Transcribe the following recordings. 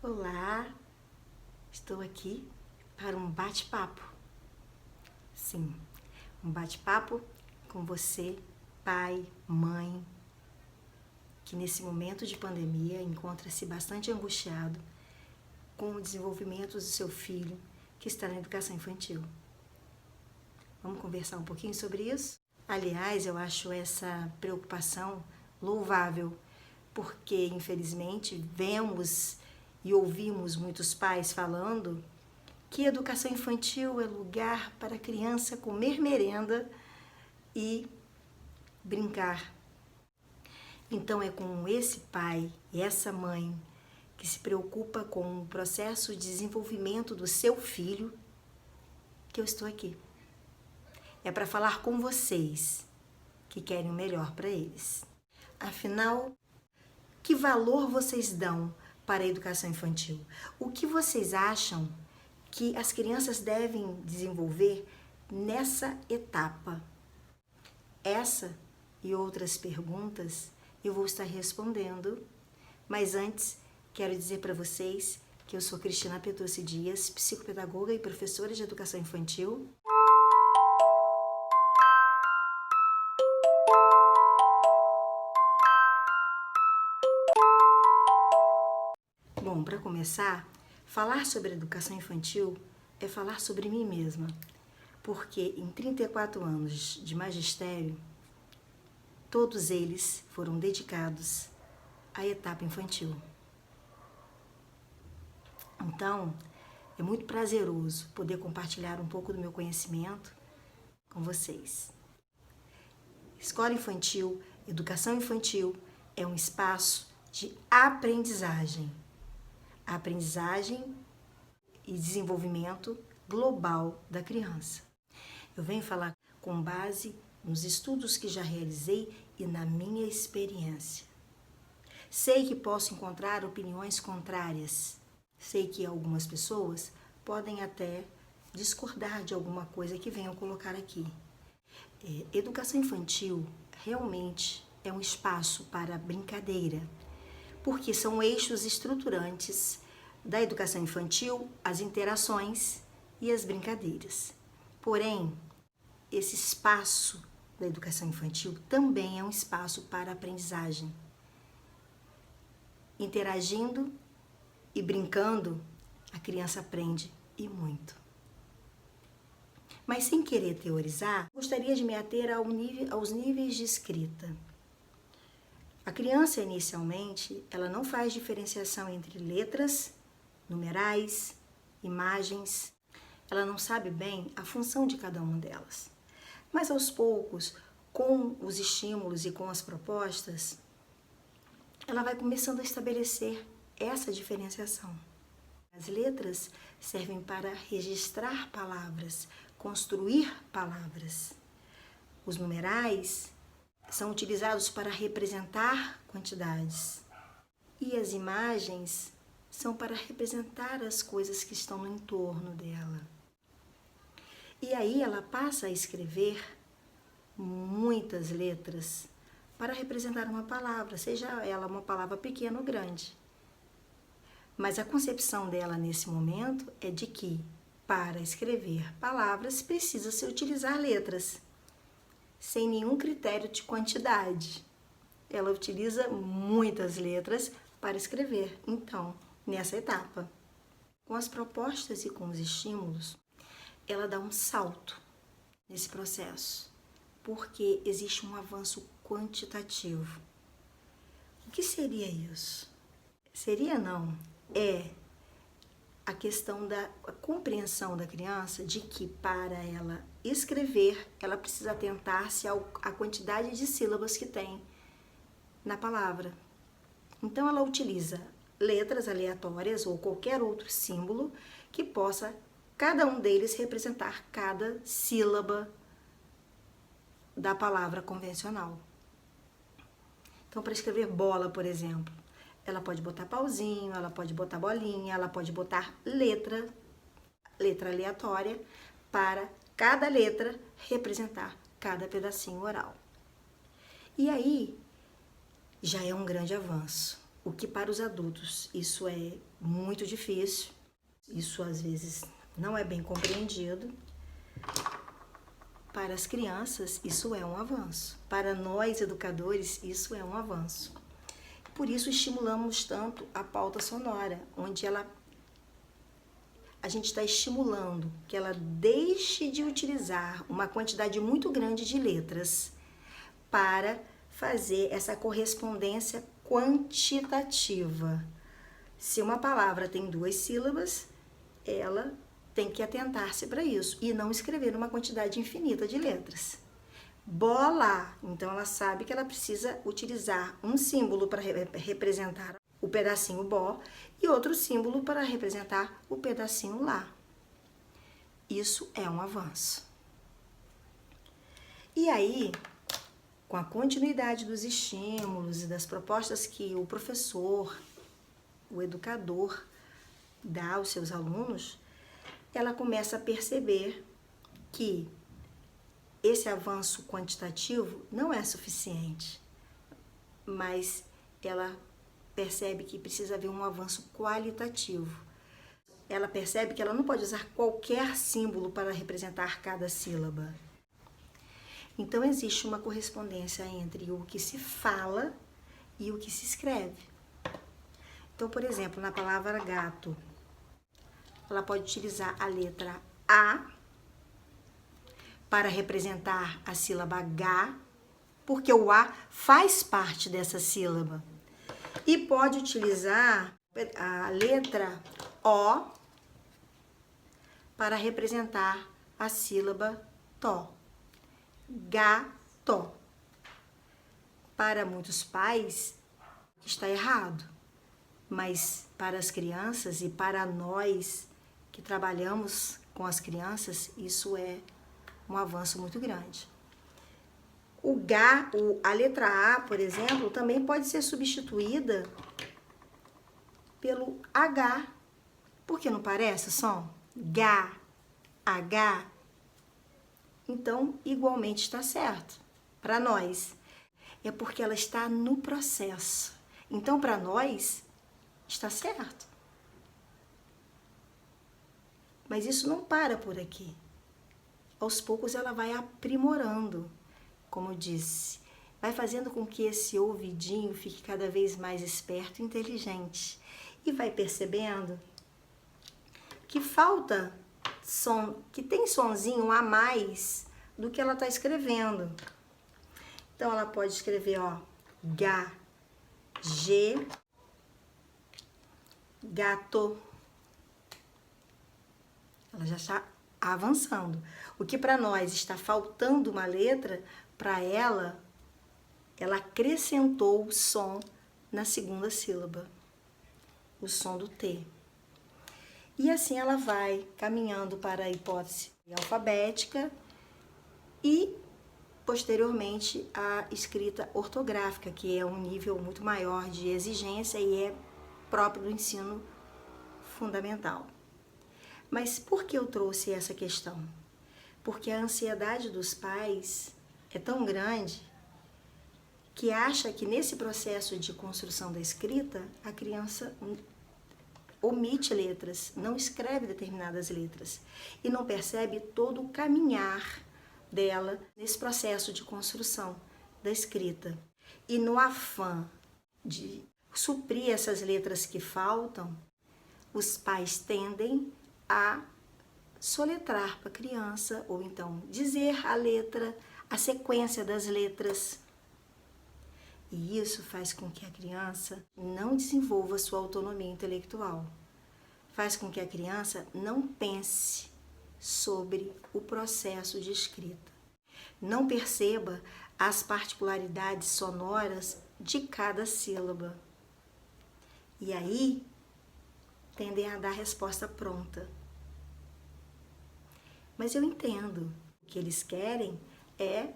Olá, estou aqui para um bate-papo. Sim, um bate-papo com você, pai, mãe, que nesse momento de pandemia encontra-se bastante angustiado com o desenvolvimento do seu filho que está na educação infantil. Vamos conversar um pouquinho sobre isso? Aliás, eu acho essa preocupação louvável, porque infelizmente vemos e ouvimos muitos pais falando que educação infantil é lugar para a criança comer merenda e brincar. Então é com esse pai e essa mãe que se preocupa com o processo de desenvolvimento do seu filho que eu estou aqui. É para falar com vocês que querem o melhor para eles. Afinal, que valor vocês dão para a educação infantil? O que vocês acham que as crianças devem desenvolver nessa etapa? Essa e outras perguntas eu vou estar respondendo, mas antes quero dizer para vocês que eu sou Cristina Petrucci Dias, psicopedagoga e professora de educação infantil. Bom, para começar, falar sobre educação infantil é falar sobre mim mesma, porque em 34 anos de magistério, todos eles foram dedicados à etapa infantil. Então, é muito prazeroso poder compartilhar um pouco do meu conhecimento com vocês. Escola infantil, educação infantil é um espaço de aprendizagem e desenvolvimento global da criança. Eu venho falar com base nos estudos que já realizei e na minha experiência. Sei que posso encontrar opiniões contrárias. Sei que algumas pessoas podem até discordar de alguma coisa que venham colocar aqui. Educação infantil realmente é um espaço para brincadeira, porque são eixos estruturantes da educação infantil, as interações e as brincadeiras. Porém, esse espaço da educação infantil também é um espaço para aprendizagem. Interagindo e brincando, a criança aprende e muito. Mas sem querer teorizar, gostaria de me ater aos níveis de escrita. A criança, inicialmente, ela não faz diferenciação entre letras, numerais, imagens. Ela não sabe bem a função de cada uma delas. Mas, aos poucos, com os estímulos e com as propostas, ela vai começando a estabelecer essa diferenciação. As letras servem para registrar palavras, construir palavras. Os numerais são utilizados para representar quantidades. E as imagens são para representar as coisas que estão no entorno dela. E aí ela passa a escrever muitas letras para representar uma palavra, seja ela uma palavra pequena ou grande. Mas a concepção dela nesse momento é de que, para escrever palavras, precisa-se utilizar letras, sem nenhum critério de quantidade. Ela utiliza muitas letras para escrever, então, nessa etapa. Com as propostas e com os estímulos, ela dá um salto nesse processo, porque existe um avanço quantitativo. O que seria isso? É a questão da compreensão da criança de que para ela escrever, ela precisa atentar-se à quantidade de sílabas que tem na palavra. Então ela utiliza letras aleatórias ou qualquer outro símbolo que possa, cada um deles, representar cada sílaba da palavra convencional. Então, para escrever bola, por exemplo, ela pode botar pauzinho, ela pode botar bolinha, ela pode botar letra aleatória para cada letra representar cada pedacinho oral. E aí já é um grande avanço. O que para os adultos isso é muito difícil. Isso às vezes não é bem compreendido. Para as crianças, isso é um avanço. Para nós, educadores, isso é um avanço. Por isso, estimulamos tanto a pauta sonora, onde a gente está estimulando que ela deixe de utilizar uma quantidade muito grande de letras para fazer essa correspondência quantitativa. Se uma palavra tem 2 sílabas, ela tem que atentar-se para isso e não escrever uma quantidade infinita de letras. Bola, então ela sabe que ela precisa utilizar um símbolo para representar o pedacinho bó e outro símbolo para representar o pedacinho lá. Isso é um avanço. E aí, com a continuidade dos estímulos e das propostas que o professor, o educador, dá aos seus alunos, ela começa a perceber que esse avanço quantitativo não é suficiente, mas ela percebe que precisa haver um avanço qualitativo. Ela percebe que ela não pode usar qualquer símbolo para representar cada sílaba. Então, existe uma correspondência entre o que se fala e o que se escreve. Então, por exemplo, na palavra gato, ela pode utilizar a letra A para representar a sílaba H, porque o A faz parte dessa sílaba. E pode utilizar a letra O para representar a sílaba TO. Gato. Para muitos pais, está errado, mas para as crianças e para nós que trabalhamos com as crianças, isso é um avanço muito grande. A letra A, por exemplo, também pode ser substituída pelo H. Por que não parece o som? H, H. Então, igualmente está certo. Para nós, é porque ela está no processo. Então, para nós, está certo. Mas isso não para por aqui. Aos poucos ela vai aprimorando, como eu disse, vai fazendo com que esse ouvidinho fique cada vez mais esperto e inteligente. E vai percebendo que falta som, que tem sonzinho a mais do que ela está escrevendo. Então, ela pode escrever, ó, G, G, gato. Ela já está avançando. O que para nós está faltando uma letra, para ela acrescentou o som na segunda sílaba, o som do T. E assim ela vai caminhando para a hipótese alfabética e, posteriormente, a escrita ortográfica, que é um nível muito maior de exigência e é próprio do ensino fundamental. Mas por que eu trouxe essa questão? Porque a ansiedade dos pais é tão grande que acha que nesse processo de construção da escrita, a criança omite letras, não escreve determinadas letras e não percebe todo o caminhar dela nesse processo de construção da escrita. E no afã de suprir essas letras que faltam, os pais tendem a soletrar para a criança, ou então dizer a letra, a sequência das letras. E isso faz com que a criança não desenvolva sua autonomia intelectual. Faz com que a criança não pense sobre o processo de escrita. Não perceba as particularidades sonoras de cada sílaba. E aí, tendem a dar a resposta pronta. Mas eu entendo. O que eles querem é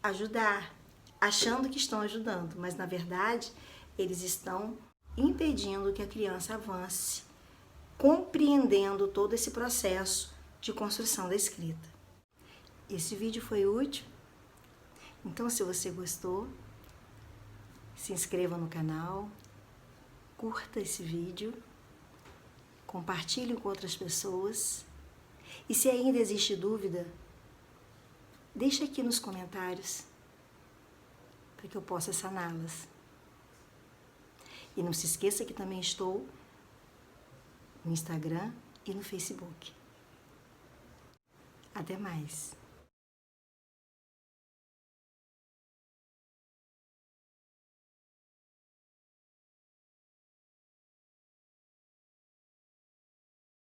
ajudar, achando que estão ajudando, mas na verdade eles estão impedindo que a criança avance, compreendendo todo esse processo de construção da escrita. Esse vídeo foi útil? Então, se você gostou, se inscreva no canal, curta esse vídeo compartilhe com outras pessoas. E se ainda existe dúvida, deixe aqui nos comentários para que eu possa saná-las. E não se esqueça que também estou no Instagram e no Facebook. Até mais!